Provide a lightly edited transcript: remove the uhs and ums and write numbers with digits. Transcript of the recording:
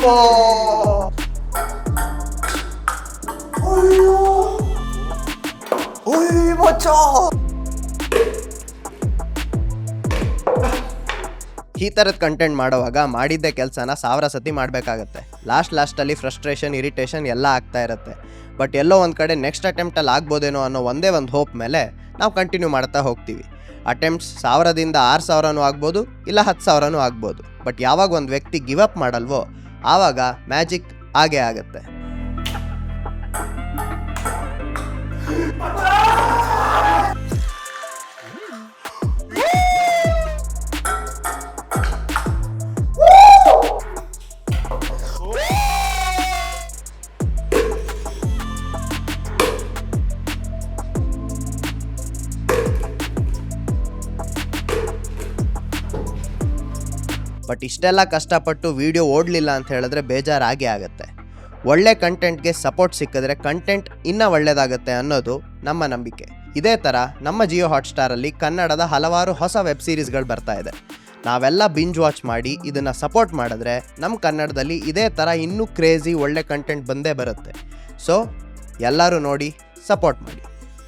ಈ ಥರದ ಕಂಟೆಂಟ್ ಮಾಡುವಾಗ ಮಾಡಿದ್ದೆ ಕೆಲಸನ 1000 ಸತಿ ಮಾಡಬೇಕಾಗತ್ತೆ. ಲಾಸ್ಟಲ್ಲಿ ಫ್ರಸ್ಟ್ರೇಷನ್, ಇರಿಟೇಷನ್ ಎಲ್ಲ ಆಗ್ತಾ ಇರುತ್ತೆ. ಬಟ್ ಎಲ್ಲೋ ಒಂದು ಕಡೆ ನೆಕ್ಸ್ಟ್ ಅಟೆಂಪ್ಟಲ್ಲಿ ಆಗ್ಬೋದೇನೋ ಅನ್ನೋ ಒಂದೇ ಒಂದು ಹೋಪ್ ಮೇಲೆ ನಾವು ಕಂಟಿನ್ಯೂ ಮಾಡ್ತಾ ಹೋಗ್ತೀವಿ. ಅಟೆಂಪ್ಟ್ಸ್ 1000ದಿಂದ 6000 ಆಗ್ಬೋದು, ಇಲ್ಲ 10,000 ಆಗ್ಬೋದು. ಬಟ್ ಯಾವಾಗ ಒಂದು ವ್ಯಕ್ತಿ ಗಿವ್ ಅಪ್ ಮಾಡಲ್ವೋ ಆವಾಗ ಮ್ಯಾಜಿಕ್ ಆಗೇ ಆಗುತ್ತೆ. ಬಟ್ ಇಷ್ಟೆಲ್ಲ ಕಷ್ಟಪಟ್ಟು ವಿಡಿಯೋ ಓಡಲಿಲ್ಲ ಅಂತ ಹೇಳಿದ್ರೆ ಬೇಜಾರಾಗೇ ಆಗುತ್ತೆ. ಒಳ್ಳೆ ಕಂಟೆಂಟ್ಗೆ ಸಪೋರ್ಟ್ ಸಿಕ್ಕಿದ್ರೆ ಕಂಟೆಂಟ್ ಇನ್ನೂ ಒಳ್ಳೆಯದಾಗುತ್ತೆ ಅನ್ನೋದು ನಮ್ಮ ನಂಬಿಕೆ. ಇದೇ ಥರ ನಮ್ಮ ಜಿಯೋ ಹಾಟ್ಸ್ಟಾರಲ್ಲಿ ಕನ್ನಡದ ಹಲವಾರು ಹೊಸ ವೆಬ್ ಸೀರೀಸ್ಗಳು ಬರ್ತಾ ಇದೆ. ನಾವೆಲ್ಲ ಬಿಂಜ್ ವಾಚ್ ಮಾಡಿ ಇದನ್ನು ಸಪೋರ್ಟ್ ಮಾಡಿದ್ರೆ ನಮ್ಮ ಕನ್ನಡದಲ್ಲಿ ಇದೇ ಥರ ಇನ್ನೂ ಕ್ರೇಜಿ ಒಳ್ಳೆ ಕಂಟೆಂಟ್ ಬಂದೇ ಬರುತ್ತೆ. ಸೊ ಎಲ್ಲರೂ ನೋಡಿ, ಸಪೋರ್ಟ್ ಮಾಡಿ.